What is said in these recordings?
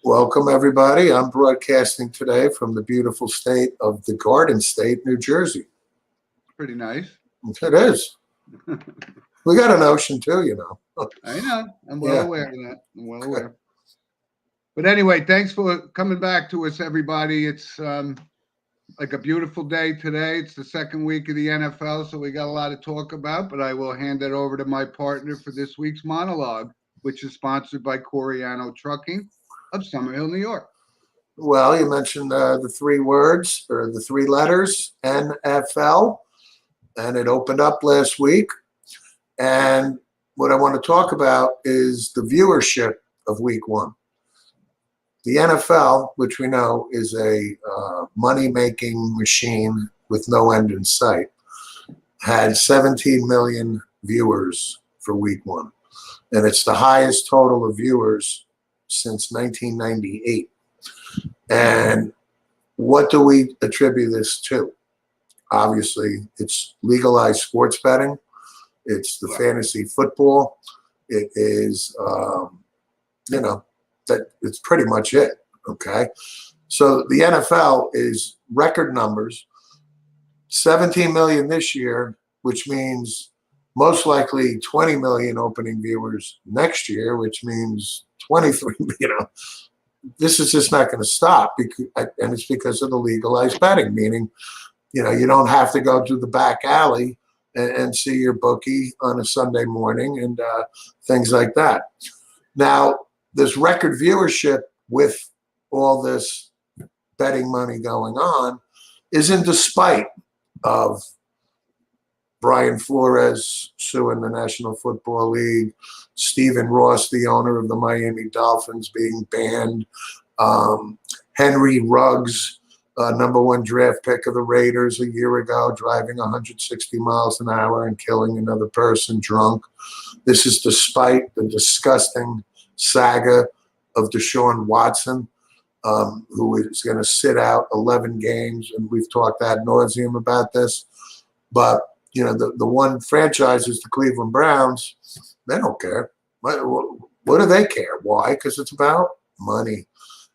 Welcome, everybody. I'm broadcasting today from the beautiful state of the Garden State, New Jersey. Pretty nice. It is. We got an ocean, too, you know. I know. I'm well aware of that. I'm well aware. But anyway, thanks for coming back to us, everybody. It's like a beautiful day today. It's the second week of the NFL, so we got a lot to talk about. But I will hand it over to my partner for this week's monologue, which is sponsored by Coriano Trucking of Summerhill, New York. Well, you mentioned the three words or the three letters, NFL, and it opened up last week. And what I want to talk about is the viewership of week one. The NFL, which we know is a money-making machine with no end in sight, had 17 million viewers for week one. And it's the highest total of viewers since 1998. And what do we attribute this to? Obviously, it's legalized sports betting. It's the fantasy football. It is, that it's pretty much it, okay? So the NFL is record numbers, 17 million this year, which means most likely 20 million opening viewers next year, which means 23, this is just not going to stop, and it's because of the legalized betting, meaning, you don't have to go to the back alley and see your bookie on a Sunday morning and things like that. Now, this record viewership with all this betting money going on is in despite of Brian Flores suing the National Football League, Stephen Ross, the owner of the Miami Dolphins, being banned, Henry Ruggs, number one draft pick of the Raiders a year ago, driving 160 miles an hour and killing another person drunk. This is despite the disgusting saga of Deshaun Watson, who is going to sit out 11 games, and we've talked ad nauseum about this. But, the one franchise is the Cleveland Browns. They don't care. What do they care? Why? Because it's about money.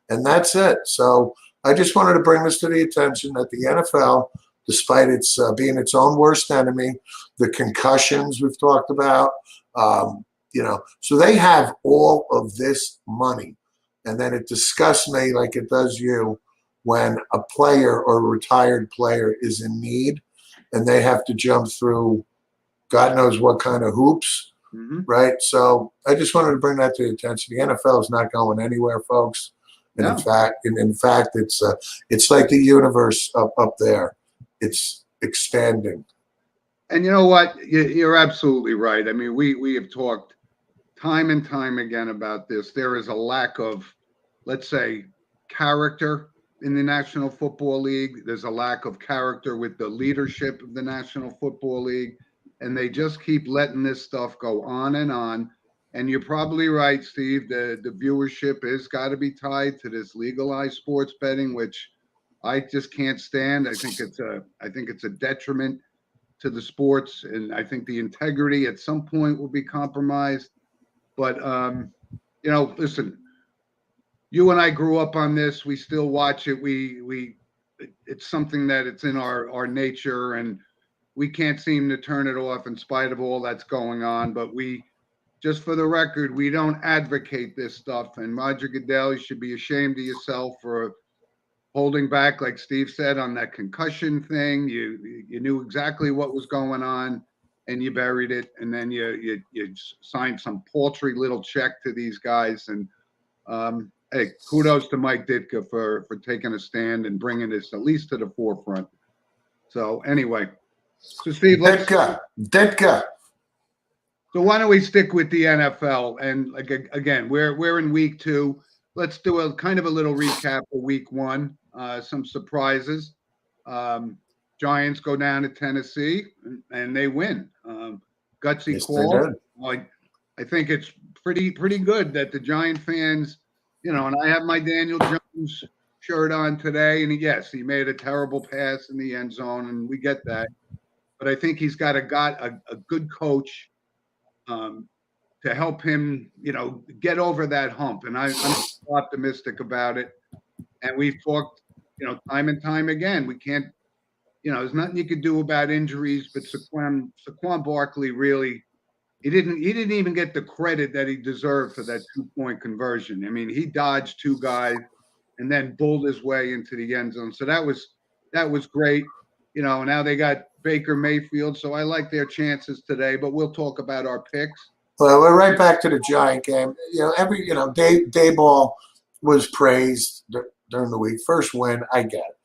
And that's it. So I just wanted to bring this to the attention that the NFL, despite its being its own worst enemy, the concussions we've talked about, so they have all of this money. And then it disgusts me like it does you when a player or a retired player is in need and they have to jump through God knows what kind of hoops, right? So I just wanted to bring that to your attention. The NFL is not going anywhere, folks. And in fact, it's like the universe up there. It's expanding. And you know what? You're absolutely right. I mean, we have talked time and time again about this. There is a lack of, let's say, character in the National Football League. There's a lack of character with the leadership of the National Football League. And they just keep letting this stuff go on and on. And you're probably right, Steve. The viewership has got to be tied to this legalized sports betting, which I just can't stand. I think it's a detriment to the sports, and I think the integrity at some point will be compromised. But listen, you and I grew up on this. We still watch it. It's something that it's in our nature, and we can't seem to turn it off in spite of all that's going on. But just for the record, we don't advocate this stuff. And Roger Goodell, you should be ashamed of yourself for holding back, like Steve said, on that concussion thing. You knew exactly what was going on, and you buried it. And then you signed some paltry little check to these guys. And hey, kudos to Mike Ditka for taking a stand and bringing this at least to the forefront. So anyway, so Steve, Ditka. So why don't we stick with the NFL? And again, we're in week 2. Let's do a kind of a little recap of week 1. Some surprises. Giants go down to Tennessee and they win. Gutsy call. I think it's pretty good that the Giant fans, and I have my Daniel Jones shirt on today, and yes, he made a terrible pass in the end zone, and we get that. But I think he's got a good coach to help him, get over that hump. And I'm optimistic about it. And we've talked, time and time again. We can't, there's nothing you could do about injuries, but Saquon Barkley really, he didn't even get the credit that he deserved for that 2-point conversion. I mean, he dodged 2 guys and then bulled his way into the end zone. So that was great. Now they got Baker Mayfield, so I like their chances today, but we'll talk about our picks. Well, we're right back to the Giant game. Dayball was praised during the week. First win, I get it.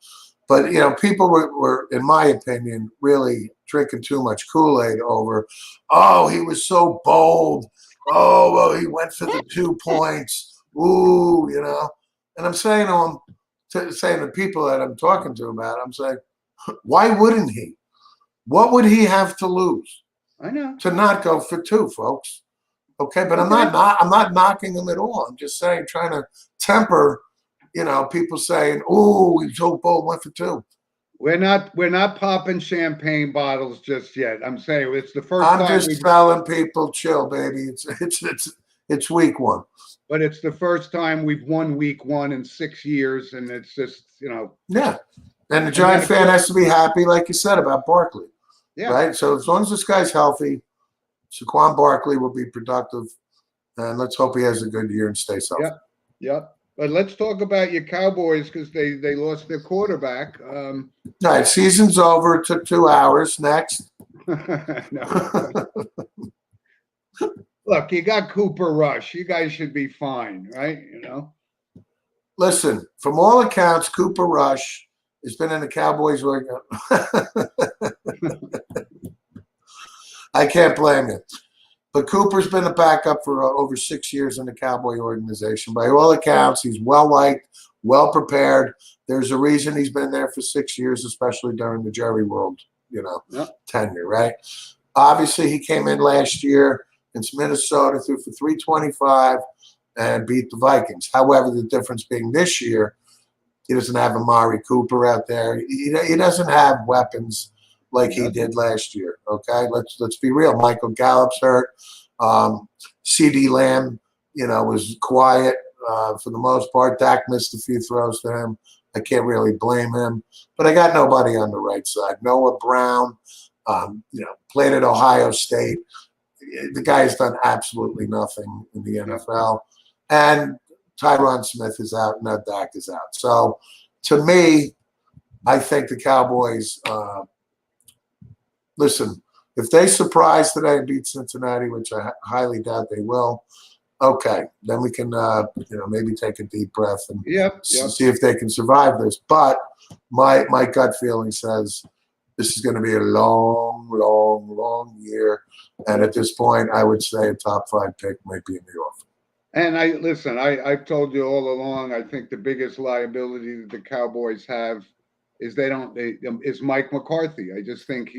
But, people were, in my opinion, really drinking too much Kool-Aid over, he was so bold. Oh, well, he went for the 2 points. Ooh, And I'm saying to people that I'm talking to about it, I'm saying, why wouldn't he? What would he have to lose? I know. To not go for 2, folks. Okay, but I'm not knocking him at all. I'm just saying, trying to temper, people saying, "Oh, he's so bold, went for 2." We're not popping champagne bottles just yet. I'm saying it's the first I'm time. just telling people, chill, baby. It's week 1. But it's the first time we've won week 1 in 6 years, and it's just, Yeah, and the Giant fan has to be happy, like you said about Barkley. Yeah. Right. So as long as this guy's healthy, Saquon Barkley will be productive, and let's hope he has a good year and stays healthy. Yep. But let's talk about your Cowboys because they lost their quarterback. All right, season's over. It took 2 hours. Next. Look, you got Cooper Rush. You guys should be fine, right? Listen, from all accounts, Cooper Rush has been in the Cowboys. I can't blame you. But Cooper's been a backup for over 6 years in the Cowboy organization. By all accounts, he's well-liked, well-prepared. There's a reason he's been there for 6 years, especially during the Jerry World, tenure, right? Obviously, he came in last year against Minnesota, threw for 325 and beat the Vikings. However, the difference being this year, he doesn't have Amari Cooper out there. He doesn't have weapons like he did last year. Okay, let's be real. Michael Gallup's hurt. CD Lamb, was quiet for the most part. Dak missed a few throws to him. I can't really blame him. But I got nobody on the right side. Noah Brown, played at Ohio State. The guy's done absolutely nothing in the NFL. And Tyron Smith is out. Now Dak is out. So, to me, I think the Cowboys listen, if they surprise today and beat Cincinnati, which I highly doubt they will, okay, then we can, maybe take a deep breath and see if they can survive this. But my gut feeling says this is going to be a long, long, long year. And at this point, I would say a top 5 pick might be in the offing. And I've told you all along, I think the biggest liability that the Cowboys have is is Mike McCarthy. I just think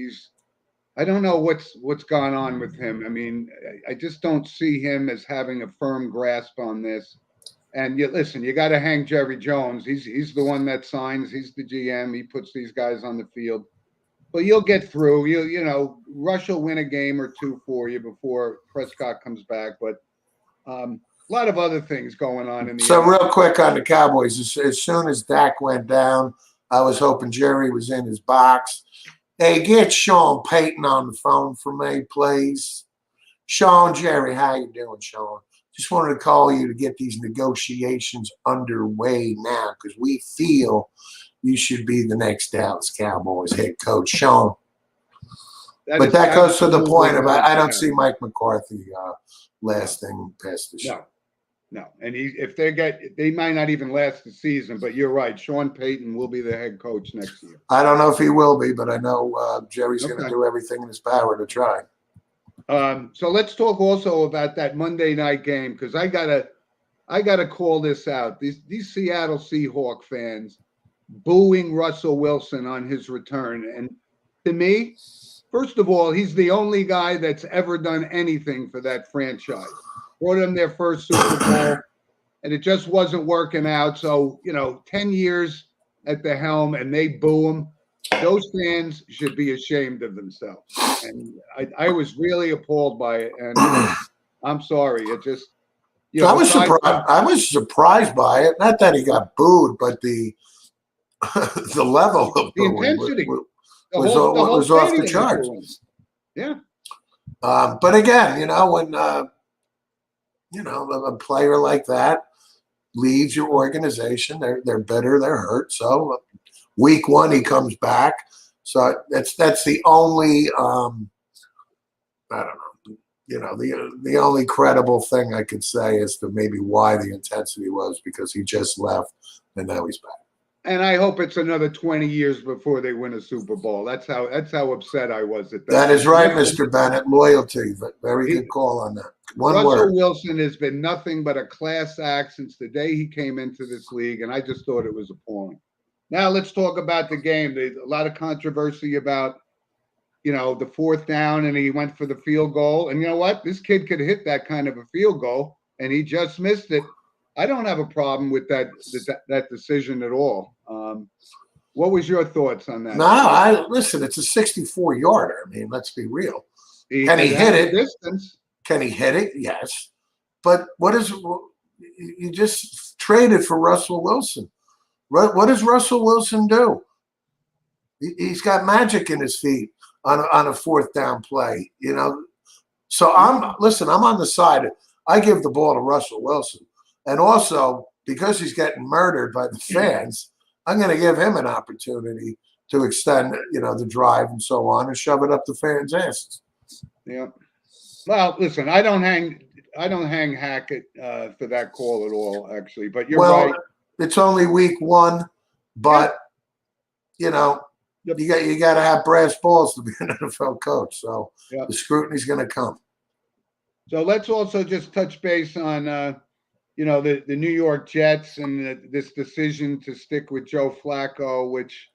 I don't know what's gone on with him. I mean, I just don't see him as having a firm grasp on this. And listen, you got to hang Jerry Jones. He's the one that signs. He's the GM. He puts these guys on the field. But you'll get through. Rush will win a game or 2 for you before Prescott comes back. But a lot of other things going on in the. So real quick on the Cowboys, as soon as Dak went down, I was hoping Jerry was in his box. Hey, get Sean Payton on the phone for me, please. Sean, Jerry, how you doing, Sean? Just wanted to call you to get these negotiations underway now because we feel you should be the next Dallas Cowboys head coach, Sean. But that goes to the point of I don't see Mike McCarthy lasting past this year. No, and they might not even last the season, but you're right. Sean Payton will be the head coach next year. I don't know if he will be, but I know Jerry's going to do everything in his power to try. So let's talk also about that Monday night game because I gotta call this out. These Seattle Seahawks fans booing Russell Wilson on his return, and to me, first of all, he's the only guy that's ever done anything for that franchise. Brought them their first Super Bowl, and it just wasn't working out. So, 10 years at the helm, and they boo him. Those fans should be ashamed of themselves. And I was really appalled by it. And I'm sorry. It just, I was besides surprised. I was surprised by it. Not that he got booed, but the the level of the booing intensity, the whole was off the stadium was charts. booing. Yeah. But again, when a player like that leaves your organization, they're bitter, they're hurt. So week one he comes back. So that's the only I don't know. The only credible thing I could say as to maybe why the intensity was because he just left and now he's back. And I hope it's another 20 years before they win a Super Bowl. That's how upset I was at that. That is right, Mr. Bennett. Loyalty. Very good call on that. One Russell word. Wilson has been nothing but a class act since the day he came into this league, and I just thought it was appalling. Now let's talk about the game. There's a lot of controversy about, the fourth down, and he went for the field goal. And you know what? This kid could hit that kind of a field goal, and he just missed it. I don't have a problem with that decision at all. What was your thoughts on that? No, listen. It's a 64-yarder. I mean, let's be real. Can he hit it? Distance. Can he hit it? Yes. But you just traded for Russell Wilson? What does Russell Wilson do? He's got magic in his feet on a fourth down play. So I'm on the side. I give the ball to Russell Wilson, and also because he's getting murdered by the fans, I'm going to give him an opportunity to extend, the drive and so on, and shove it up the fans' asses. Yeah. Well, listen, I don't hang Hackett for that call at all, actually. But you're right. It's only week one, but you got to have brass balls to be an NFL coach. So the scrutiny's going to come. So let's also just touch base on the New York Jets and this decision to stick with Joe Flacco, which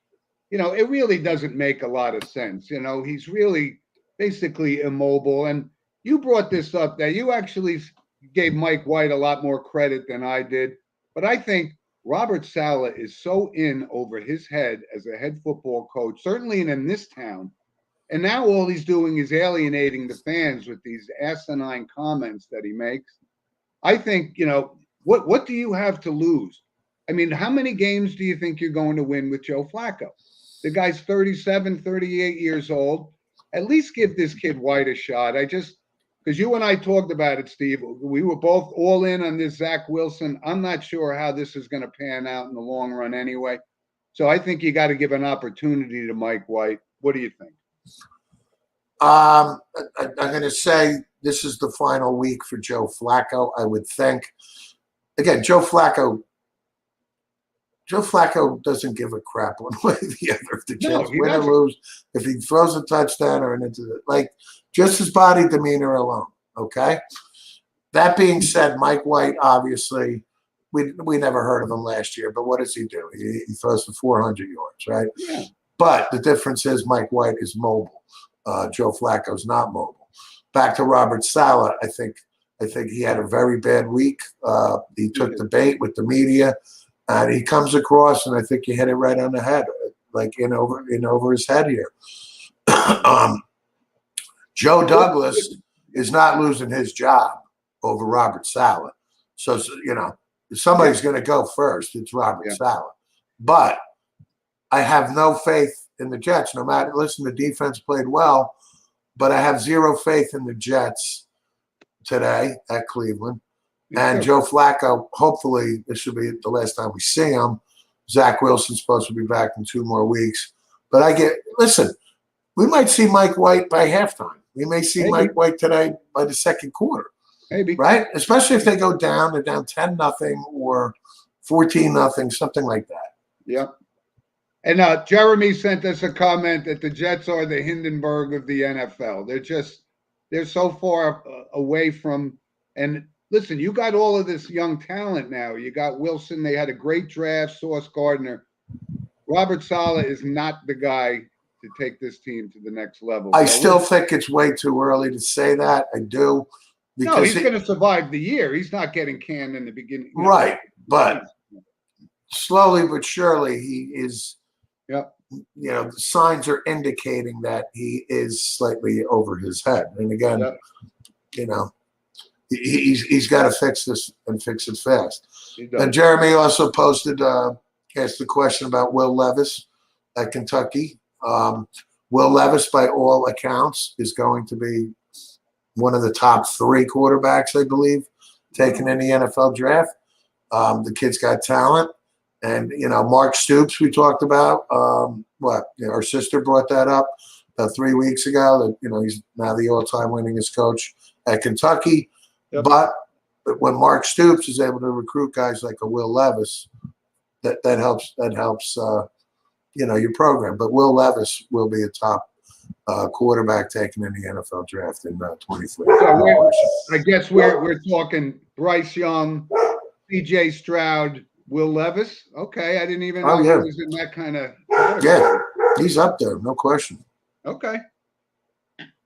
it really doesn't make a lot of sense. He's really basically immobile. And you brought this up that you actually gave Mike White a lot more credit than I did. But I think Robert Saleh is so in over his head as a head football coach, certainly in this town. And now all he's doing is alienating the fans with these asinine comments that he makes. I think, what do you have to lose? I mean, how many games do you think you're going to win with Joe Flacco? The guy's 37, 38 years old. At least give this kid White a shot. Because you and I talked about it, Steve. We were both all in on this Zach Wilson. I'm not sure how this is going to pan out in the long run anyway. So I think you got to give an opportunity to Mike White. What do you think? I'm going to say this is the final week for Joe Flacco, I would think. Again, Joe Flacco doesn't give a crap one way or the other if the Jets win or lose, if he throws a touchdown or just his body demeanor alone. Okay. That being said, Mike White, obviously, we never heard of him last year, but what does he do? He throws for 400 yards, right? Yeah. But the difference is Mike White is mobile. Joe Flacco's not mobile. Back to Robert Saleh, I think he had a very bad week. He took the bait with the media. And he comes across, and I think he hit it right on the head, like in over his head here. Joe Douglas is not losing his job over Robert Saleh. So if somebody's going to go first, it's Robert Saleh. But I have no faith in the Jets. The defense played well, but I have zero faith in the Jets today at Cleveland. And Joe Flacco, hopefully this should be the last time we see him. Zach Wilson's supposed to be back in 2 more weeks. But we might see Mike White by halftime. We may see Mike White today by the second quarter. Maybe. Right? Especially if they go down, they're down 10-0 or 14-0, something like that. Yep. And Jeremy sent us a comment that the Jets are the Hindenburg of the NFL. They're so far away from – and – listen, you got all of this young talent now. You got Wilson. They had a great draft, Sauce Gardner. Robert Saleh is not the guy to take this team to the next level. I still think it's way too early to say that. I do. No, he's going to survive the year. He's not getting canned in the beginning. Right. But slowly but surely he is, the signs are indicating that he is slightly over his head. And again, he's got to fix this and fix it fast. He does. And Jeremy also posted, asked a question about Will Levis at Kentucky. Will Levis, by all accounts, is going to be one of the top 3 quarterbacks, I believe, taken in the NFL draft. The kid's got talent. And, Mark Stoops, we talked about. Our sister brought that up about 3 weeks ago, that, he's now the all-time winningest coach at Kentucky. Yep. But when Mark Stoops is able to recruit guys like a Will Levis, that helps your program. But Will Levis will be a top quarterback taken in the NFL draft in 23. So I guess we're talking Bryce Young, C.J. Stroud, Will Levis. Okay, I didn't even know he was in that kind of category. Yeah, he's up there, no question. Okay.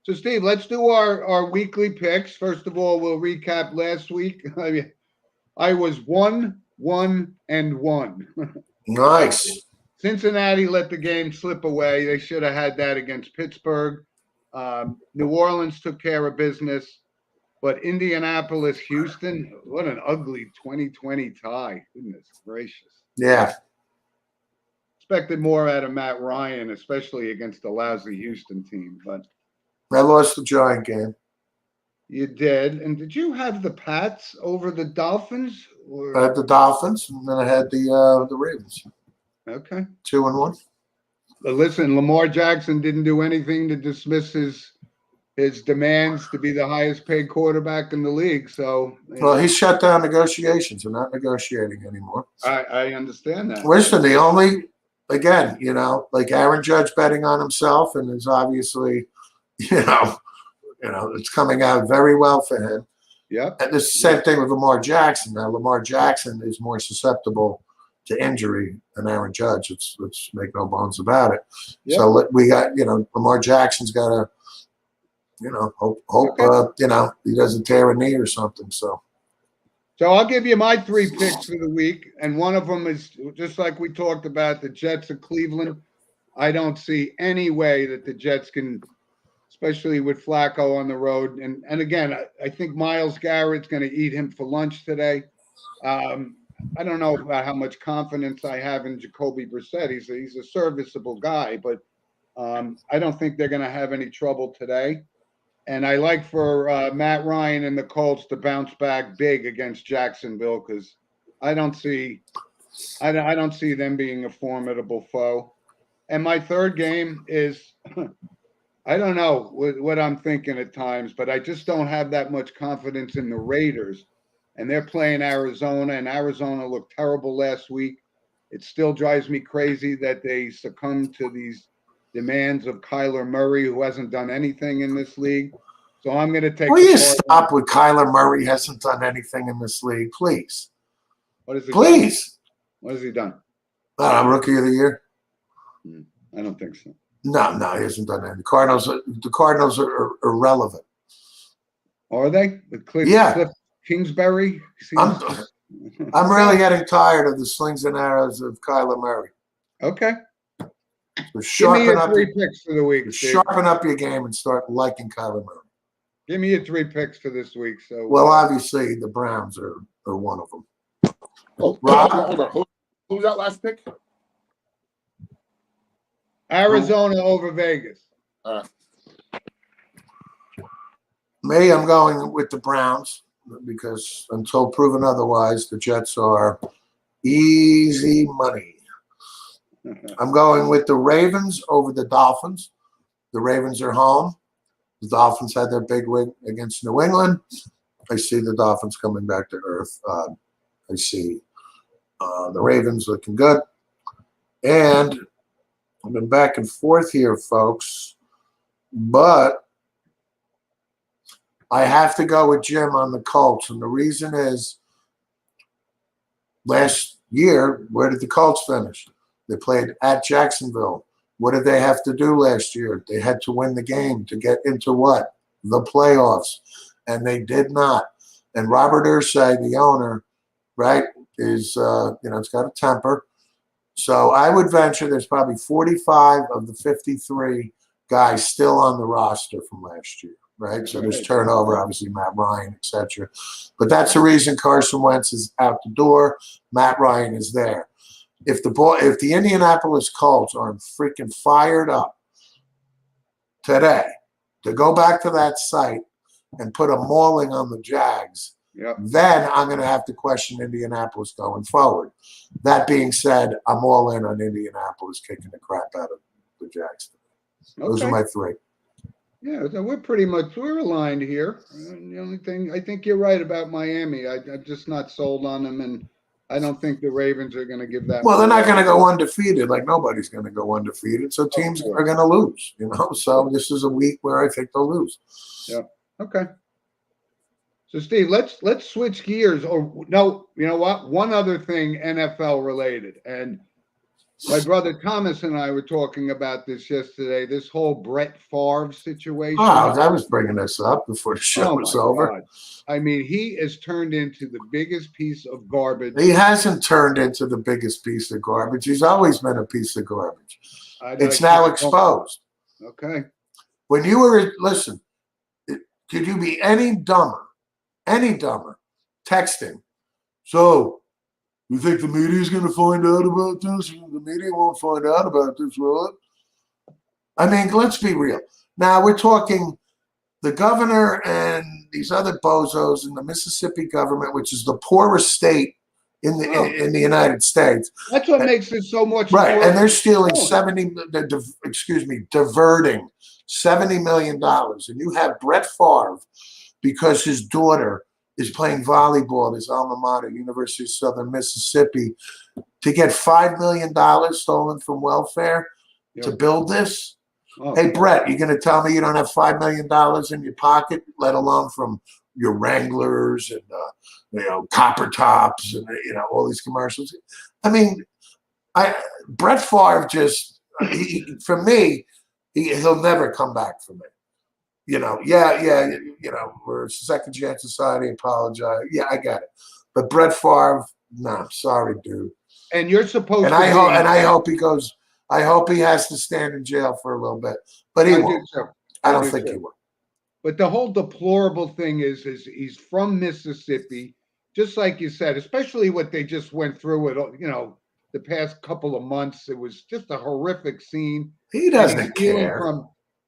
So, Steve, let's do our weekly picks. First of all, we'll recap last week. I was 1-1-1. Nice. Cincinnati let the game slip away. They should have had that against Pittsburgh. New Orleans took care of business. But Indianapolis, Houston, what an ugly 2020 tie. Goodness gracious. Yeah. Expected more out of Matt Ryan, especially against a lousy Houston team. But I lost the Giant game. you did. And did you have the Pats over the Dolphins? I had the Dolphins, and then I had the Ravens. Okay. 2-1. But listen, Lamar Jackson didn't do anything to dismiss his demands to be the highest paid quarterback in the league. So, Well, he shut down negotiations. They're not negotiating anymore. I understand that. Listen, the only, again, like Aaron Judge betting on himself, and is obviously, it's coming out very well for him. Yep. And the same thing with Lamar Jackson. Now, Lamar Jackson is more susceptible to injury than Aaron Judge. Let's make no bones about it. Yep. So we got, Lamar Jackson's got to, hope okay. He doesn't tear a knee or something. So I'll give you my 3 picks for the week, and one of them is just like we talked about, the Jets of Cleveland. I don't see any way that the Jets can, especially with Flacco on the road. And again, I think Myles Garrett's going to eat him for lunch today. I don't know about how much confidence I have in Jacoby Brissett. He's a serviceable guy, but I don't think they're going to have any trouble today. And I like for Matt Ryan and the Colts to bounce back big against Jacksonville, because I don't see them being a formidable foe. And my third game is, I don't know what I'm thinking at times, but I just don't have that much confidence in the Raiders. And they're playing Arizona, and Arizona looked terrible last week. It still drives me crazy that they succumb to these demands of Kyler Murray, who hasn't done anything in this league. So I'm going to take. Will you stop with Kyler Murray hasn't done anything in this league, please? What has he please. Done? What has he done? Rookie of the year. I don't think so. No, he hasn't done anything. The Cardinals are irrelevant. Are they? Cliff Kingsbury. I'm really getting tired of the slings and arrows of Kyler Murray. Okay. So Give me your 3 picks for the week. Sharpen up your game and start liking Kyler Murray. Give me your 3 picks for this week. So, well, obviously the Browns are one of them. Oh, hold on. Who's that last pick? Arizona over Vegas. Me, I'm going with the Browns, because until proven otherwise, the Jets are easy money. I'm going with the Ravens over the Dolphins. The Ravens are home. The Dolphins had their big win against New England. I see the Dolphins coming back to earth. I see the Ravens looking good. And I've been back and forth here, folks, but I have to go with Jim on the Colts. And the reason is, last year, where did the Colts finish? They played at Jacksonville. What did they have to do last year? They had to win the game to get into what? The playoffs. And they did not. And Robert Irsay, the owner, right, is, it's got a temper. So I would venture there's probably 45 of the 53 guys still on the roster from last year. right? So there's Right. turnover, obviously Matt Ryan, etc. But that's the reason Carson Wentz is out the door. Matt Ryan is there. If the Indianapolis Colts aren't freaking fired up today to go back to that site and put a mauling on the Jags, Yep. then I'm going to have to question Indianapolis going forward. That being said, I'm all in on Indianapolis kicking the crap out of the Jags. Those are my three. Yeah, so we're aligned here. The only thing, I think you're right about Miami. I'm just not sold on them, and I don't think the Ravens are going to give that. Well, they're not much. going to go undefeated. Like nobody's going to go undefeated. So teams are going to lose, So this is a week where I think they'll lose. Yeah. Okay. So Steve, let's switch gears. Or no, you know what? One other thing, NFL related, and my brother Thomas and I were talking about this yesterday. This whole Brett Favre situation. Oh, I was bringing this up before the show was over. God. I mean, he has turned into the biggest piece of garbage. He hasn't turned into the biggest piece of garbage. He's always been a piece of garbage. It's now exposed. Okay. When you were, listen, could you be any dumber, texting? So, you think the media is going to find out about this? The media won't find out about this, will it? I mean, let's be real. Now, we're talking the governor and these other bozos in the Mississippi government, which is the poorest state in the United States. That's what makes it so much right. More and they're stealing diverting $70 million. And you have Brett Favre, because his daughter is playing volleyball at his alma mater, University of Southern Mississippi, to get $5 million stolen from welfare to build this. Hey, Brett, you're going to tell me you don't have $5 million in your pocket, let alone from your Wranglers and Copper Tops and all these commercials? I mean, Brett Favre just for me, he'll never come back for me. We're a second chance society. Apologize. Yeah, I get it. But Brett Favre, no, sorry, dude. And you're supposed and to. I hope he goes. I hope he has to stand in jail for a little bit, but he won't. I don't think he will. But the whole deplorable thing is he's from Mississippi, just like you said, especially what they just went through with, the past couple of months. It was just a horrific scene. He doesn't care.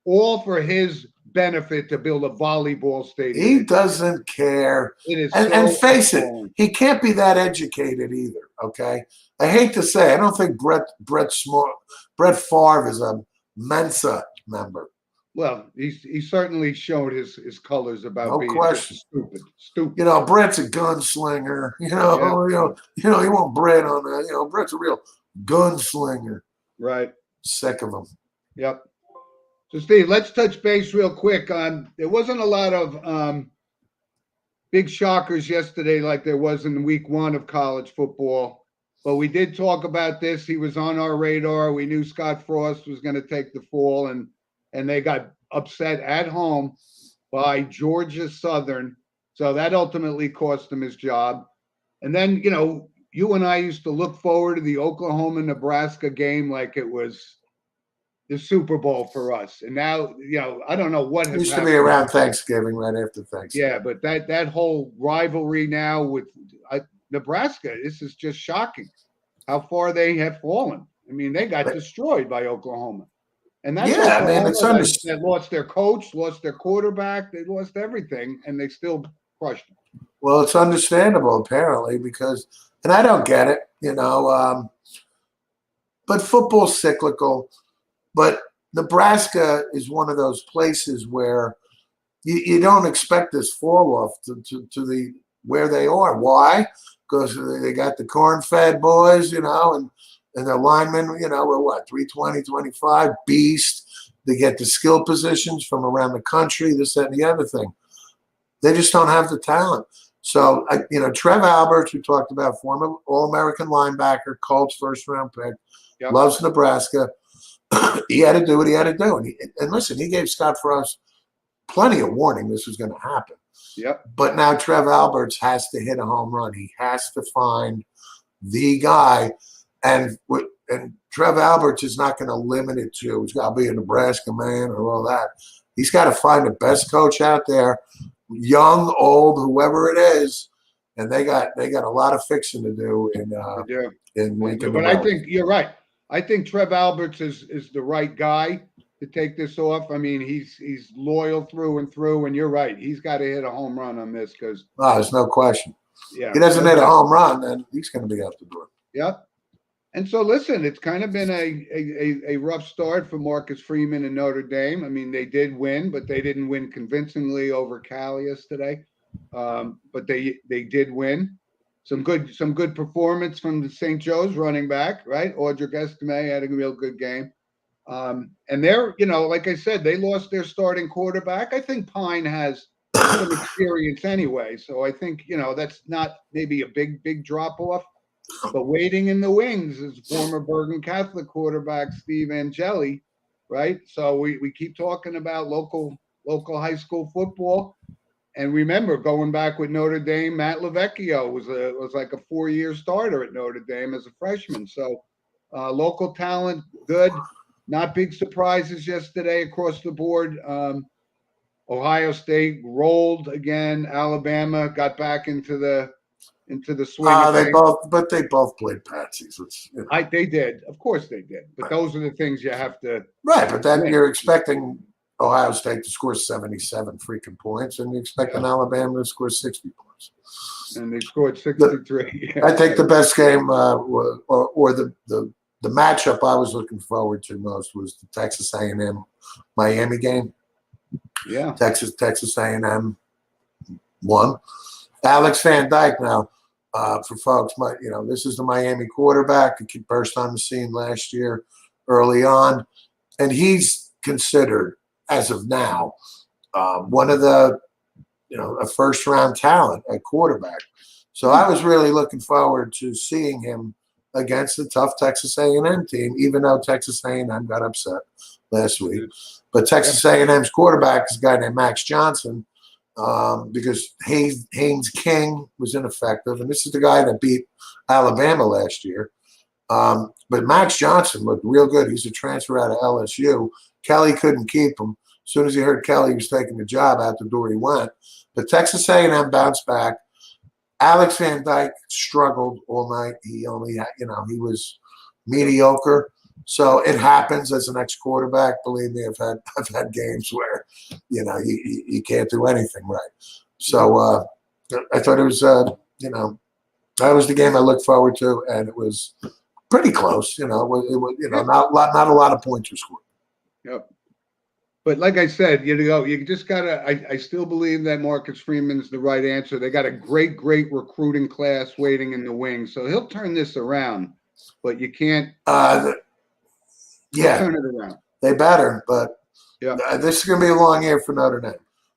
All for his benefit to build a volleyball stadium. He doesn't care. It is and face it, he can't be that educated either. Okay, I hate to say, I don't think Brett Favre is a Mensa member. Well, he certainly showed his colors about being stupid. Brett's a gunslinger. He won't Brett on that. Brett's a real gunslinger. Right. Sick of him. Yep. So, Steve, let's touch base real quick on. There wasn't a lot of big shockers yesterday like there was in week one of college football, but we did talk about this. He was on our radar. We knew Scott Frost was going to take the fall, and they got upset at home by Georgia Southern. So that ultimately cost him his job. And then, you and I used to look forward to the Oklahoma-Nebraska game like it was the Super Bowl for us. And now, I don't know what has used to be around Thanksgiving, right after Thanksgiving. Yeah, but that whole rivalry now with Nebraska, this is just shocking how far they have fallen. I mean, they got destroyed by Oklahoma. And that's it's that lost their coach, lost their quarterback, they lost everything, and they still crushed them. Well, it's understandable, apparently, because, and I don't get it, but football's cyclical. But Nebraska is one of those places where you don't expect this fall off to the where they are. Why? Because they got the corn-fed boys, and their linemen, were what, 320, 25, beast. They get the skill positions from around the country, this, that, and the other thing. They just don't have the talent. So, Trev Alberts, we talked about, former All-American linebacker, Colts first-round pick, loves Nebraska. He had to do what he had to do. And listen, he gave Scott Frost plenty of warning this was going to happen. Yep. But now Trev Alberts has to hit a home run. He has to find the guy. And Trev Alberts is not going to limit it to he's got to be a Nebraska man or all that. He's got to find the best coach out there, young, old, whoever it is, and they got a lot of fixing to do in Lincoln. But I think you're right. I think Trev Alberts is the right guy to take this off. I mean, he's loyal through and through, and you're right. He's got to hit a home run on this because there's no question. Yeah, he doesn't hit a home run, then he's going to be out the door. Yep. And so, listen, it's kind of been a rough start for Marcus Freeman and Notre Dame. I mean, they did win, but they didn't win convincingly over Cal yesterday. But they did win. Some good performance from the St. Joe's running back, right? Audric Estime had a real good game. And they're, like I said, they lost their starting quarterback. I think Pine has some experience anyway. So I think, that's not maybe a big drop off. But waiting in the wings is former Bergen Catholic quarterback Steve Angeli, right? So we keep talking about local high school football. And remember, going back with Notre Dame, Matt Lavecchio was like a 4-year starter at Notre Dame as a freshman. So local talent, good. Not big surprises yesterday across the board. Ohio State rolled again. Alabama got back into the swing. They both played patsies. Which, they did, of course they did. But those are the things you have to. Right, but then you're expecting Ohio State to score 77 freaking points, and you're expecting Alabama to score 60 points. And they scored 63. I think the best game, or the matchup I was looking forward to most was the Texas A&M Miami game. Yeah, Texas A&M won. Alex Van Dyke now, for folks, this is the Miami quarterback who burst on the scene last year early on, and he's considered, as of now, one of the, a first-round talent at quarterback. So I was really looking forward to seeing him against the tough Texas A&M team, even though Texas A&M got upset last week. But Texas A&M's quarterback is a guy named Max Johnson, because Haynes King was ineffective, and this is the guy that beat Alabama last year. But Max Johnson looked real good. He's a transfer out of LSU. Kelly couldn't keep him. As soon as he heard Kelly was taking the job, out the door he went. But Texas A&M bounced back. Alex Van Dyke struggled all night. He only, he was mediocre. So it happens as an ex-quarterback. Believe me, I've had games where, you can't do anything right. So I thought it was, that was the game I looked forward to, and it was pretty close. It was not a lot of points were scored. Yep. But like I said, you just gotta. I still believe that Marcus Freeman's the right answer. They got a great recruiting class waiting in the wings, so he'll turn this around. But you can't. Turn it around. They better, but this is going to be a long year for Notre Dame.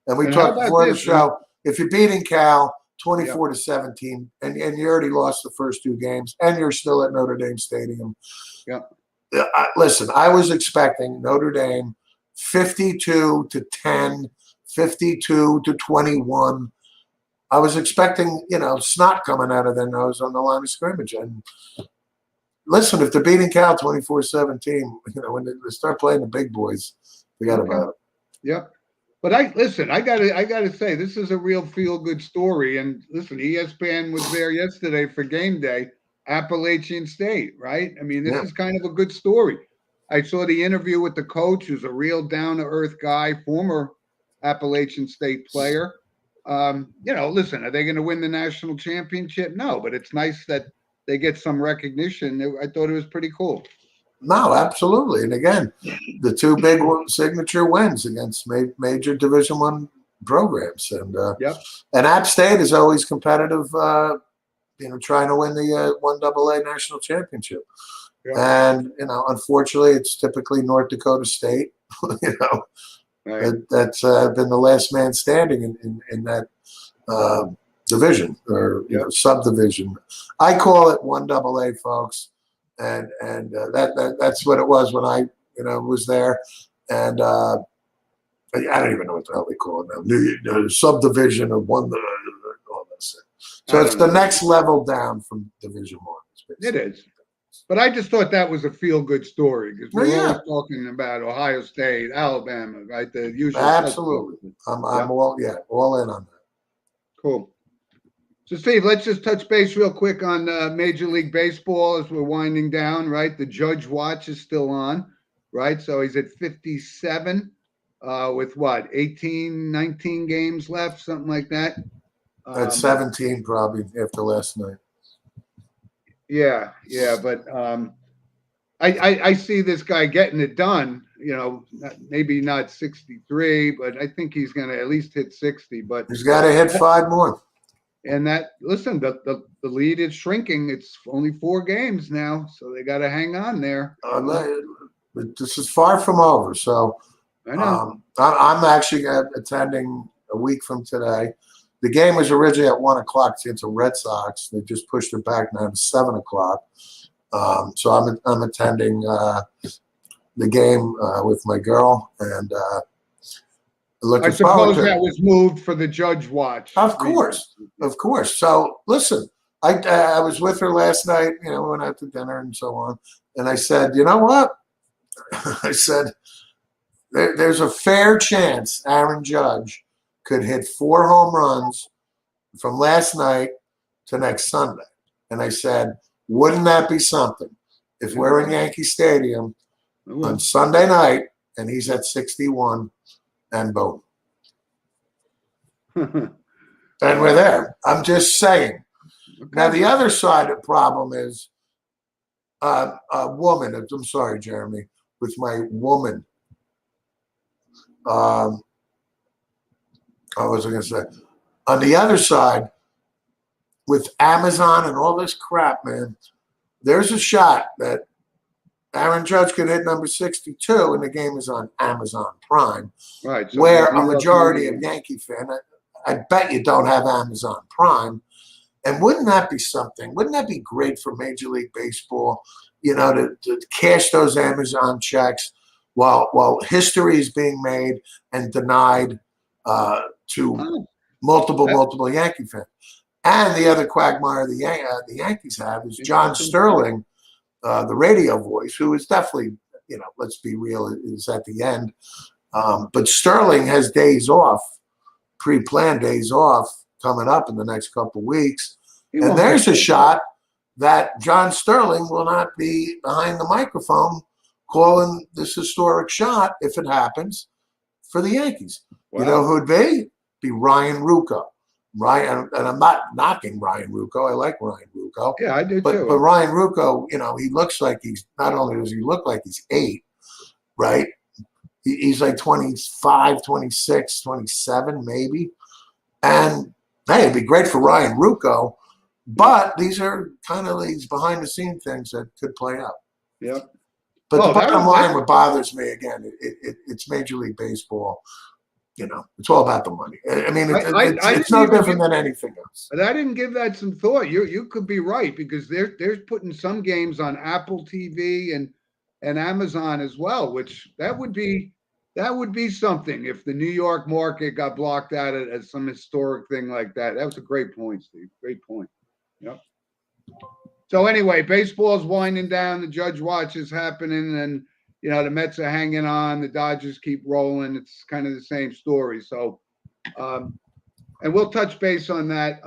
And we talked before the show. If you're beating Cal 24-17, and you already lost the first 2 games, and you're still at Notre Dame Stadium. Yeah. Listen, I was expecting Notre Dame 52-10, 52-21. I was expecting, snot coming out of their nose on the line of scrimmage. And listen, if they're beating Cal 24-17, when they start playing the big boys, forget about it. Yep. But I gotta say, this is a real feel-good story. And listen, ESPN was there yesterday for game day, Appalachian State, right? I mean, this is kind of a good story. I saw the interview with the coach, who's a real down-to-earth guy, former Appalachian State player. Listen, are they going to win the national championship? No, but it's nice that they get some recognition. I thought it was pretty cool. No, absolutely. And again, the 2 big signature wins against major Division I programs. And and App State is always competitive, trying to win the 1AA national championship. Yeah. And, unfortunately, it's typically North Dakota State, Right. That's been the last man standing in that division or subdivision. I call it 1AA, folks, and that's what it was when I was there. And I don't even know what the hell they call it now. The subdivision of one. So it's the next level down from Division I. It is. But I just thought that was a feel-good story because Well, we're yeah. always talking about Ohio State, Alabama, right? The usual Absolutely. suspects. I'm Yeah. all in on that. Cool. So, Steve, let's just touch base real quick on Major League Baseball as we're winding down, right? The Judge Watch is still on, right? So he's at 57 with what, 18, 19 games left, something like that. At 17 probably after last night. Yeah, but I see this guy getting it done. Maybe not 63, but I think he's going to at least hit 60. But He's got to hit 5 more. and listen, the lead is shrinking. It's only 4 games now, so they got to hang on there. This is far from over. So I know. I'm actually attending a week from today. The game was originally at 1 o'clock against the Red Sox. They just pushed it back now to 7 o'clock. So I'm attending the game with my girl and looking I forward suppose to that it. was moved for the Judge Watch. Of course. So listen, I was with her last night. We went out to dinner and so on. And I said, you know what? I said, there's a fair chance Aaron Judge could hit 4 home runs from last night to next Sunday. And I said, wouldn't that be something if we're in Yankee Stadium on Sunday night and he's at 61 and boom. And we're there. I'm just saying. Okay. Now, the other side of the problem is a woman. I'm sorry, Jeremy, with my woman. What was I going to say? On the other side, with Amazon and all this crap, man, there's a shot that Aaron Judge could hit number 62, and the game is on Amazon Prime, right? So where a majority of Yankee fans, I bet you don't have Amazon Prime. And wouldn't that be something? Wouldn't that be great for Major League Baseball, to cash those Amazon checks while history is being made and denied to multiple Yankee fans? And the other quagmire the Yankees have is John Sterling, the radio voice, who is definitely, let's be real, is at the end. But Sterling has days off, pre-planned days off coming up in the next couple of weeks. And there's a shot that John Sterling will not be behind the microphone calling this historic shot, if it happens, for the Yankees. Wow. You know who it'd be? Be Ryan Ruocco. And I'm not knocking Ryan Ruocco. I like Ryan Ruocco. Yeah, I do too. But Ryan Ruocco, he looks like not only does he look like he's 8, right? He's like 25, 26, 27 maybe. And, hey, it'd be great for Ryan Ruocco, but these are kind of these behind-the-scenes things that could play out. Yeah. But the bottom line, what bothers me, again, it's Major League Baseball. It's all about the money. I mean, it's no different than anything else. But I didn't give that some thought. You could be right because they're putting some games on Apple TV and Amazon as well, which that would be something if the New York market got blocked out as some historic thing like that. That was a great point, Steve. Great point. Yep. So anyway, baseball's winding down. The Judge Watch is happening, and the Mets are hanging on. The Dodgers keep rolling. It's kind of the same story. So, and we'll touch base on that.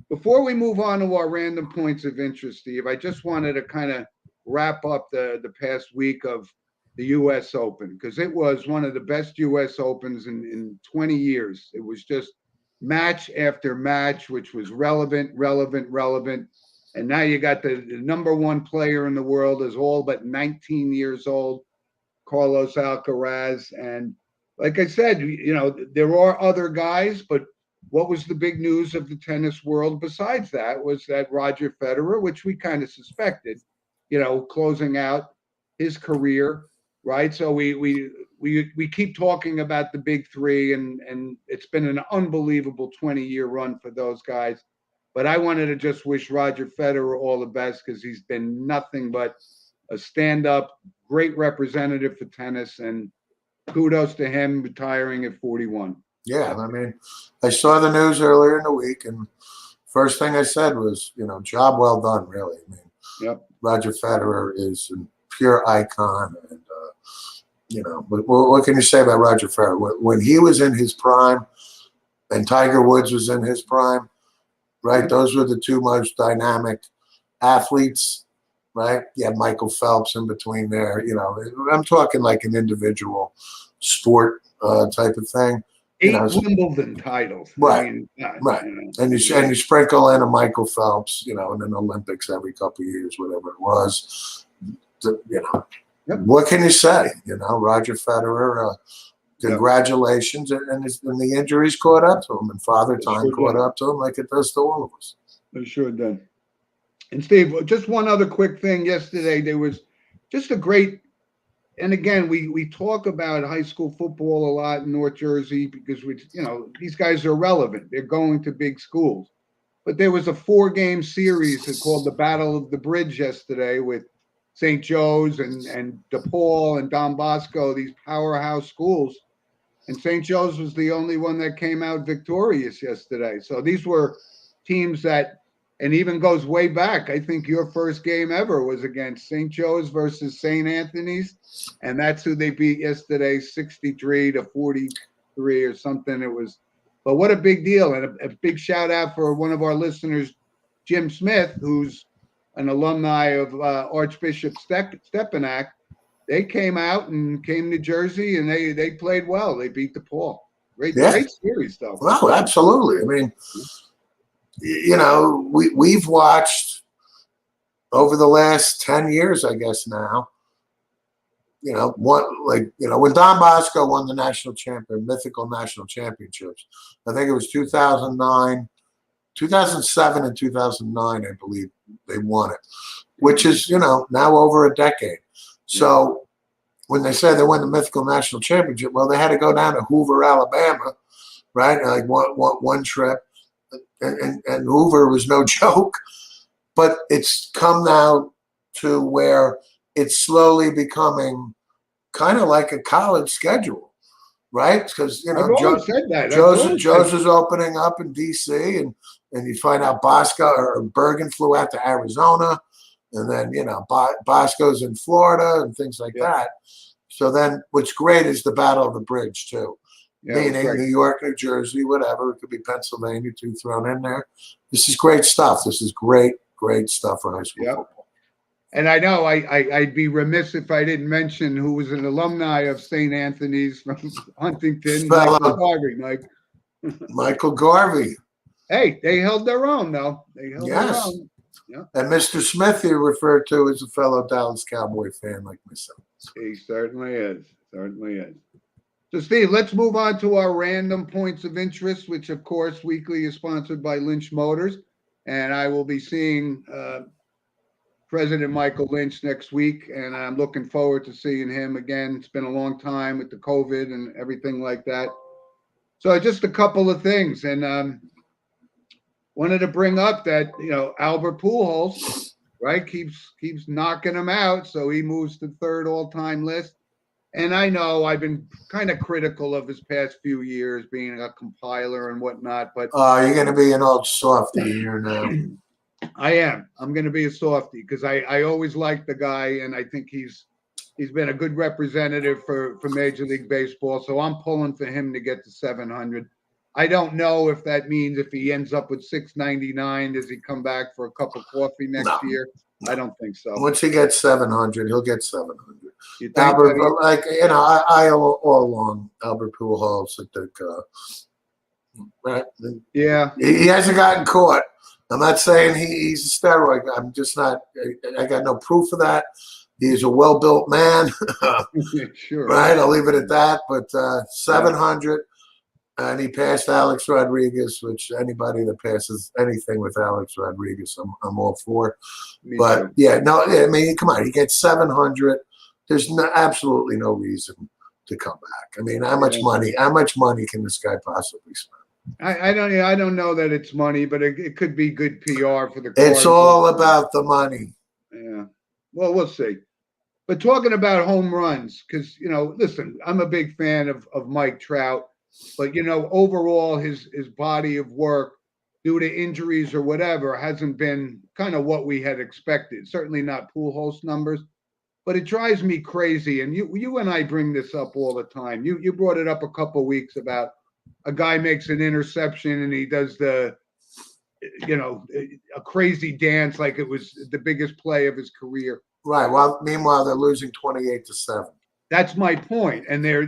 Before we move on to our random points of interest, Steve, I just wanted to kind of wrap up the past week of the U.S. Open because it was one of the best U.S. Opens in 20 years. It was just match after match, which was relevant. And now you got the number 1 player in the world is all but 19 years old, Carlos Alcaraz. And like I said, there are other guys, but what was the big news of the tennis world besides that was that Roger Federer, which we kind of suspected, closing out his career, right? So we keep talking about the big 3, and it's been an unbelievable 20-year run for those guys. But I wanted to just wish Roger Federer all the best because he's been nothing but a stand-up, great representative for tennis, and kudos to him retiring at 41. Yeah, I mean, I saw the news earlier in the week, and first thing I said was, job well done, really. I mean, Yep. Roger Federer is a pure icon, and but what can you say about Roger Federer? When he was in his prime, and Tiger Woods was in his prime, right? Yep. Those were the two most dynamic athletes, right? You had Michael Phelps in between there. I'm talking like an individual sport type of thing. 8 Wimbledon titles. Right. I mean, Right. And you sprinkle in a Michael Phelps, in an Olympics every couple of years, whatever it was. Yep. What can you say? Roger Federer, Yep. congratulations. And the injuries caught up to him, and Father Time sure caught did. up to him like it does to all of us. It sure did. And Steve, just one other quick thing. Yesterday, there was just a great, and again, we talk about high school football a lot in North Jersey because these guys are relevant. They're going to big schools. But there was a 4-game series called the Battle of the Bridge yesterday with St. Joe's and DePaul and Don Bosco, these powerhouse schools. And St. Joe's was the only one that came out victorious yesterday. So these were teams that, and even goes way back. I think your first game ever was against St. Joe's versus St. Anthony's. And that's who they beat yesterday, 63-43 or something. It was, but what a big deal. And a big shout out for one of our listeners, Jim Smith, who's an alumni of Archbishop Stepinac. They came out and came to Jersey, and they played well. They beat DePaul. Great series, though. Well, absolutely. I mean, we've watched over the last 10 years, I guess now, when Don Bosco won the mythical national championships, I think it was 2009, 2007 and 2009, I believe they won it, which is, now over a decade. So when they say they won the mythical national championship, well, they had to go down to Hoover, Alabama, right? Like one trip. And Hoover was no joke, but it's come now to where it's slowly becoming kind of like a college schedule, right? Because Joe's is opening up in DC, and you find out Bosco or Bergen flew out to Arizona, and then Bosco's in Florida and things like that. So then, what's great is the Battle of the Bridge too. Meaning New York, New Jersey, whatever. It could be Pennsylvania too thrown in there. This is great stuff. This is great stuff for high school football. And I know I'd be remiss if I didn't mention who was an alumni of St. Anthony's from Huntington, Michael Garvey. Michael Garvey. Hey, they held their own, though. They held their own. Yeah. And Mr. Smith, you referred to as a fellow Dallas Cowboy fan like myself. He certainly is. Certainly is. So, Steve, let's move on to our random points of interest, which, of course, weekly is sponsored by Lynch Motors. And I will be seeing President Michael Lynch next week, and I'm looking forward to seeing him again. It's been a long time with the COVID and everything like that. So just a couple of things. And wanted to bring up that, Albert Pujols, right, keeps knocking him out. So he moves to third all-time list. And I know I've been kind of critical of his past few years being a compiler and whatnot, but you're going to be an old softy here now. I am. I'm going to be a softy because I always liked the guy, and I think he's been a good representative for Major League Baseball. So I'm pulling for him to get to 700. I don't know if that means if he ends up with 699, does he come back for a cup of coffee next year? I don't think so. Once he gets 700, he'll get 700. You think Albert, I all along Albert Pujols, I think, right? Yeah. He hasn't gotten caught. I'm not saying he's a steroid. I'm just not. I got no proof of that. He's a well-built man. Sure. Right. I'll leave it at that. But 700. And he passed Alex Rodriguez, which anybody that passes anything with Alex Rodriguez, I'm all for. But I mean, come on, he gets 700. There's absolutely no reason to come back. I mean, how much money can this guy possibly spend? I don't know that it's money, but it could be good PR for the. It's all about the money. Yeah. Well, we'll see. But talking about home runs, because listen, I'm a big fan of Mike Trout. But overall, his body of work, due to injuries or whatever, hasn't been kind of what we had expected. Certainly not Pujols numbers, but it drives me crazy. And you and I bring this up all the time. You brought it up a couple of weeks about a guy makes an interception and he does a crazy dance like it was the biggest play of his career. Right. Well, meanwhile, they're losing 28-7. That's my point. And they're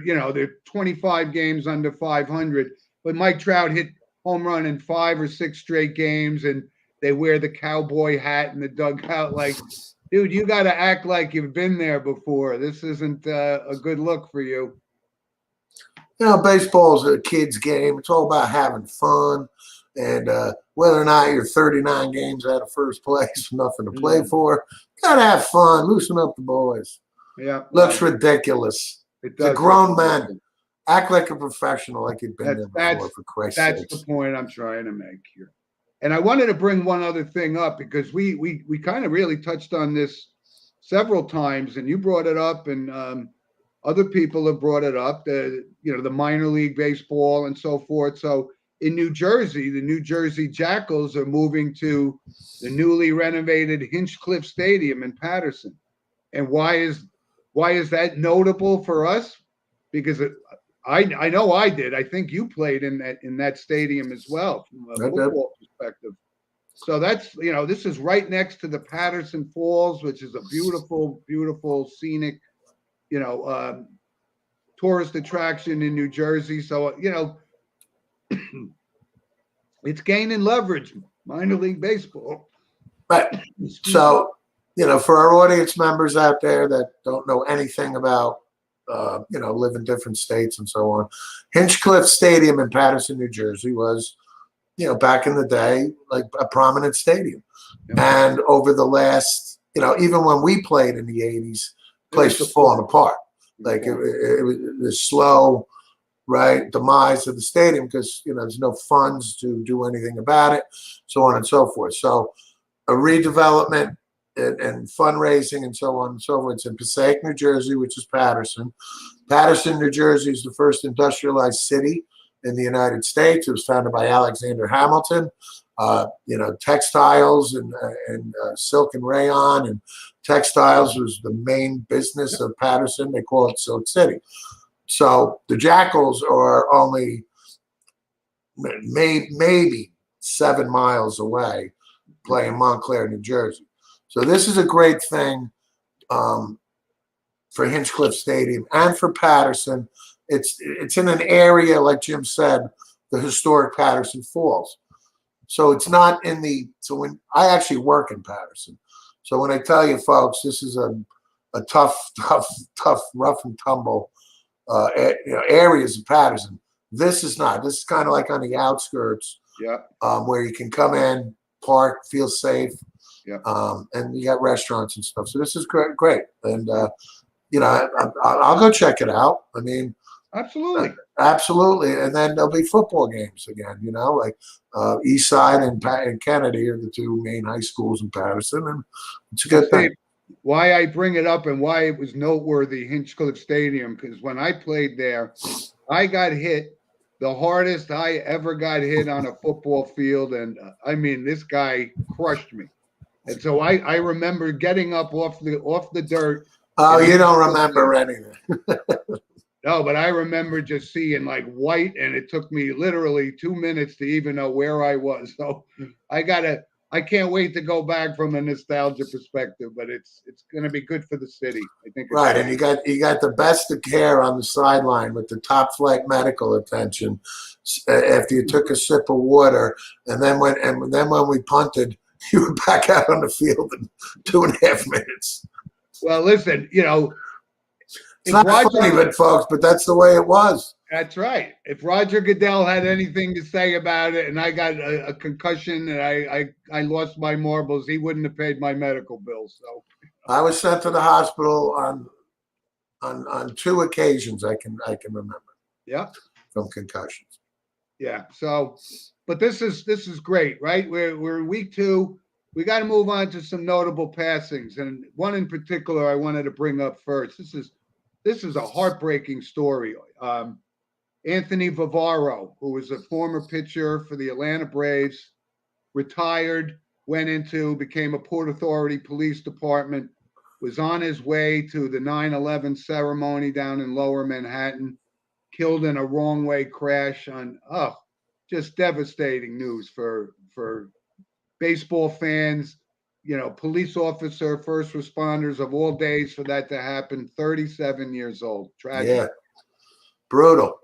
25 games under 500, but Mike Trout hit home run in 5 or 6 straight games, and they wear the cowboy hat in the dugout. Like, dude, you got to act like you've been there before. This isn't a good look for you. Baseball's a kid's game. It's all about having fun. And whether or not you're 39 games out of first place, nothing to play for, gotta have fun. Loosen up the boys. Yeah. Looks ridiculous. It's a grown man. Act like a professional, like you've been there before, for Christ's sake. That's the point I'm trying to make here. And I wanted to bring one other thing up because we kind of really touched on this several times, and you brought it up, and other people have brought it up, the minor league baseball and so forth. So in New Jersey, the New Jersey Jackals are moving to the newly renovated Hinchcliffe Stadium in Paterson. And why is that notable for us? Because I know I did. I think you played in that stadium as well from a football perspective. So that's this is right next to the Paterson Falls, which is a beautiful, beautiful scenic, tourist attraction in New Jersey. So it's gaining leverage, minor league baseball. Right. So for our audience members out there that don't know anything about live in different states and so on, Hinchcliffe Stadium in Paterson, New Jersey was, back in the day, like a prominent stadium. Yeah. And over the last, even when we played in the 80s, the place was falling apart. Like it was the slow, right, demise of the stadium because, there's no funds to do anything about it, so on and so forth. So a redevelopment and fundraising and so on and so forth. It's in Passaic, New Jersey, which is Paterson. Paterson, New Jersey is the first industrialized city in the United States. It was founded by Alexander Hamilton. Textiles and silk and rayon and textiles was the main business of Paterson. They call it Silk City. So the Jackals are only maybe 7 miles away, playing Montclair, New Jersey. So this is a great thing for Hinchcliffe Stadium and for Paterson. It's in an area, like Jim said, the historic Paterson Falls. So it's not so when I actually work in Paterson. So when I tell you folks, this is a tough, rough and tumble areas of Paterson. This is not. This is kind of like on the outskirts, where you can come in, park, feel safe, and you got restaurants and stuff. So this is great. And I'll go check it out. I mean, absolutely. And then there'll be football games again. Like East Side and Kennedy are the two main high schools in Paterson, and it's a good thing. Why I bring it up and why it was noteworthy, Hinchcliffe Stadium, because when I played there, I got hit the hardest I ever got hit on a football field, and I mean, this guy crushed me. And so I remember getting up off the dirt. Oh, you don't remember anything. No, but I remember just seeing like white, and it took me literally 2 minutes to even know where I was. So I can't wait to go back from a nostalgia perspective, but it's going to be good for the city. I think. Right, and you got the best of care on the sideline with the top flight medical attention after you took a sip of water, and then when we punted, you were back out on the field in 2.5 minutes. Well, listen, it's not funny, but that's the way it was. That's right. If Roger Goodell had anything to say about it, and I got a concussion and I lost my marbles, he wouldn't have paid my medical bills. So I was sent to the hospital on 2 occasions I can remember. Yeah. From concussions. Yeah. So, but this is great, right? We're week 2. We got to move on to some notable passings, and one in particular I wanted to bring up first. This is a heartbreaking story. Anthony Vivaro, who was a former pitcher for the Atlanta Braves, retired, became a Port Authority Police Department, was on his way to the 9/11 ceremony down in Lower Manhattan, killed in a wrong way crash just devastating news for baseball fans, police officer, first responders of all days for that to happen. 37 years old. Tragic. Yeah. Brutal.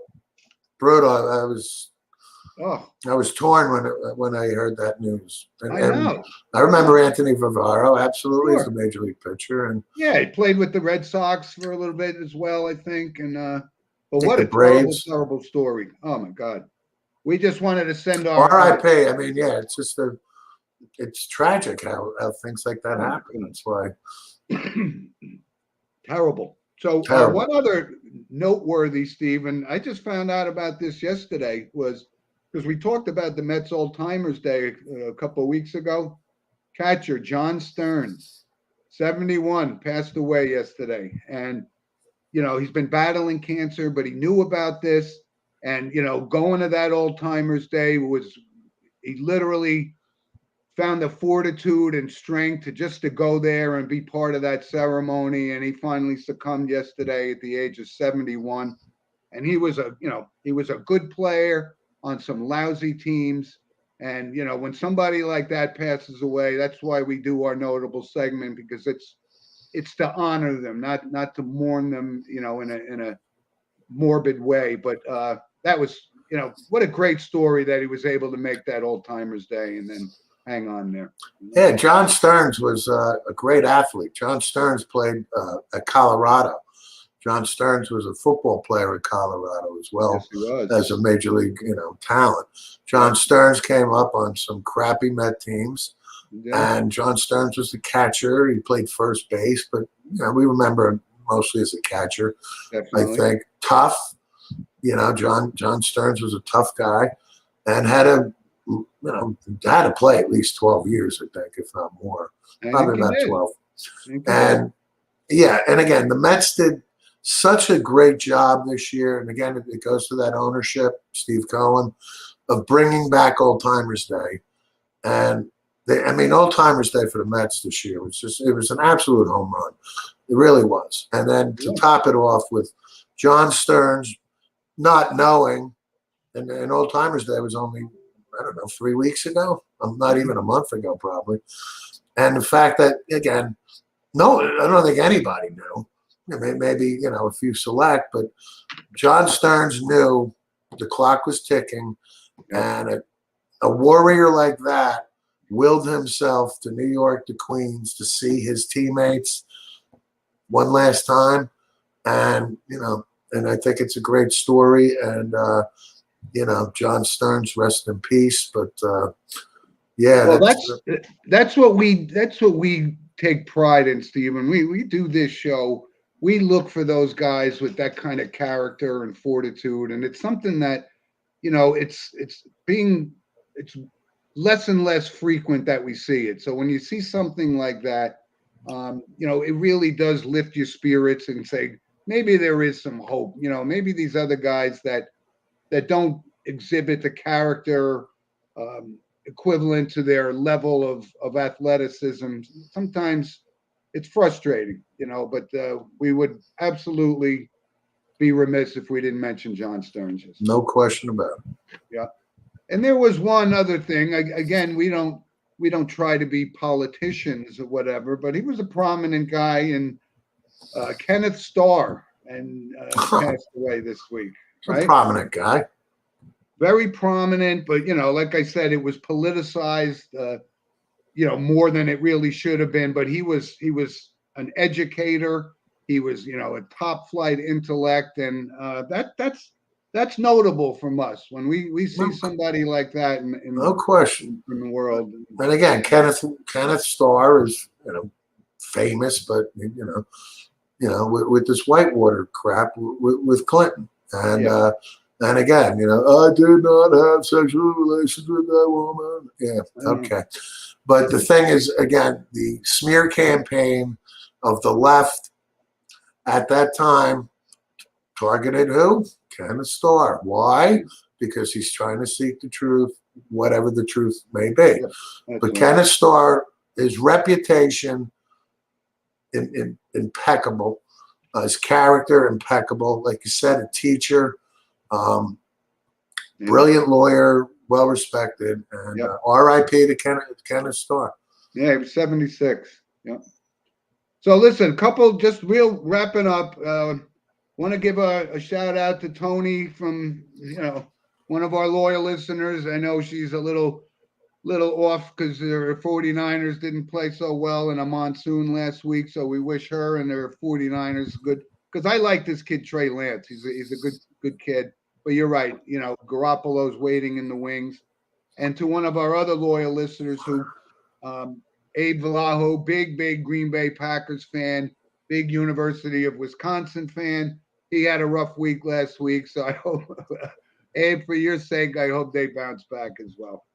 I was torn when I heard that news. I know. I remember Anthony Vivaro, absolutely, as Sure. the major league pitcher, and Yeah, he played with the Red Sox for a little bit as well, I think. And but what the a terrible, Braves. terrible story. Oh my God. We just wanted to send our R.I.P. I mean, yeah, it's just it's tragic how things like that happen. That's why. Terrible. So Terrible. one other noteworthy, Stephen, I just found out about this yesterday, was because we talked about the Mets Old Timers Day a couple of weeks ago. Catcher John Stearns, 71, passed away yesterday. And, he's been battling cancer, but he knew about this. And, going to that Old Timers Day he literally found the fortitude and strength to go there and be part of that ceremony. And he finally succumbed yesterday at the age of 71. And he was a good player on some lousy teams. And, when somebody like that passes away, that's why we do our notable segment, because it's to honor them, not to mourn them, in a morbid way. But that was, what a great story that he was able to make that Old Timers Day and then hang on there. Yeah, John Stearns was a great athlete. John Stearns played at Colorado. John Stearns was a football player at Colorado as well. Yes, he was. As a major league, talent. John Stearns came up on some crappy Met teams, and John Stearns was the catcher. He played first base, but we remember him mostly as a catcher. Definitely. I think tough. John Stearns was a tough guy, and had to play at least 12 years, I think, if not more. Probably about 12. And and again, the Mets did such a great job this year. And again, it goes to that ownership, Steve Cohen, of bringing back Old Timers Day. And Old Timers Day for the Mets this year it was an absolute home run. It really was. And then to top it off with John Stearns not knowing, and Old Timers Day was only, 3 weeks ago, not even a month ago, probably. And the fact that, again, no, I don't think anybody knew. Maybe, a few select, but John Stearns knew the clock was ticking, and a warrior like that willed himself to New York, to Queens, to see his teammates one last time. And, and I think it's a great story. And, John Stearns, rest in peace. But, that's what we take pride in, Stephen. We do this show. We look for those guys with that kind of character and fortitude, and it's something that, it's less and less frequent that we see it. So when you see something like that, it really does lift your spirits and say, maybe there is some hope. Maybe these other guys that don't exhibit the character equivalent to their level of athleticism, sometimes it's frustrating, but we would absolutely be remiss if we didn't mention John Stearns. No question about it. Yeah. And there was one other thing. Again, we don't try to be politicians or whatever, but he was a prominent guy in Kenneth Starr, and passed away this week. Right? A prominent guy. Very prominent, but like I said, it was politicized, more than it really should have been. But he was an educator. He was, a top flight intellect, and that's notable from us when we see somebody like that in no question in the world. And again, Kenneth Starr is famous, but with this Whitewater crap with Clinton, and and again, I did not have sexual relations with that woman. Yeah, okay. But the thing is, again, the smear campaign of the left at that time targeted who? Kenneth Starr. Why? Because he's trying to seek the truth. whatever the truth may be. Yep, that's But right. Kenneth Starr, his reputation, impeccable. His character, impeccable. Like you said, a teacher, Yeah. brilliant lawyer, well respected. And Yep. R.I.P. to Kenneth Starr. Yeah, he was 76. Yeah. So listen, couple just real wrapping up. Want to give a shout out to Tony from one of our loyal listeners. I know she's a little off because their 49ers didn't play so well in a monsoon last week. So we wish her and their 49ers good, because I like this kid Trey Lance. He's a good kid. But you're right. Garoppolo's waiting in the wings. And to one of our other loyal listeners who Abe Vallejo, big Green Bay Packers fan, big University of Wisconsin fan. He had a rough week last week, so I hope, Abe, for your sake, I hope they bounce back as well.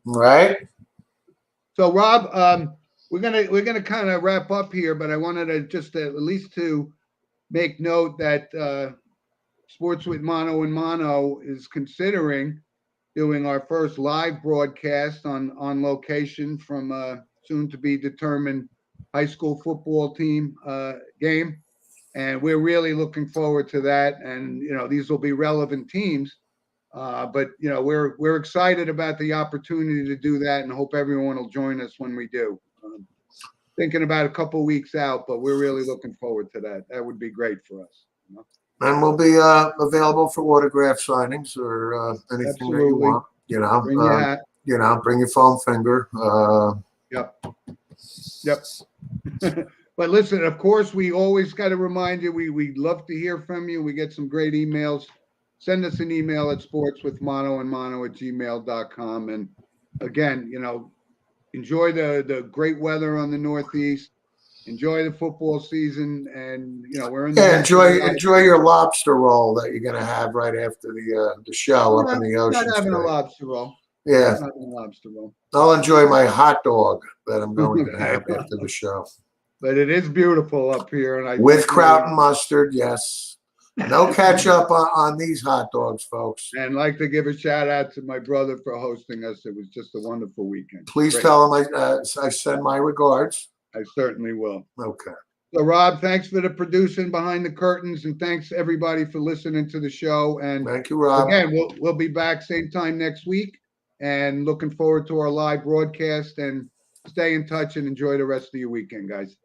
Right? So, Rob, we're gonna kind of wrap up here, but I wanted to just at least to make note that Sports with Mono and Mono is considering doing our first live broadcast on location from a soon to be determined high school football team game. And we're really looking forward to that. And, these will be relevant teams. But we're excited about the opportunity to do that and hope everyone will join us when we do. Thinking about a couple weeks out, but we're really looking forward to that. That would be great for us. And we'll be available for autograph signings or anything that you Absolutely. want. Bring your hat. Bring your foam finger. Yep. But listen, of course, we always got to remind you, we'd love to hear from you. We get some great emails. Send us an email at sportswithmonoandmono@gmail.com. And again, enjoy the great weather on the Northeast. Enjoy the football season. And, we're in the enjoy your lobster roll that you're going to have right after the show up in the ocean. Not having a lobster roll. Yeah. Not having a lobster roll. I'll enjoy my hot dog that I'm going to have after the show. But it is beautiful up here, and With kraut and mustard, yes. No ketchup on these hot dogs, folks. And like to give a shout out to my brother for hosting us. It was just a wonderful weekend. Please Great. tell him I send my regards. I certainly will. Okay. So, Rob, thanks for the producing behind the curtains, and thanks everybody for listening to the show. And thank you, Rob. Again, we'll be back same time next week, and looking forward to our live broadcast. And stay in touch and enjoy the rest of your weekend, guys.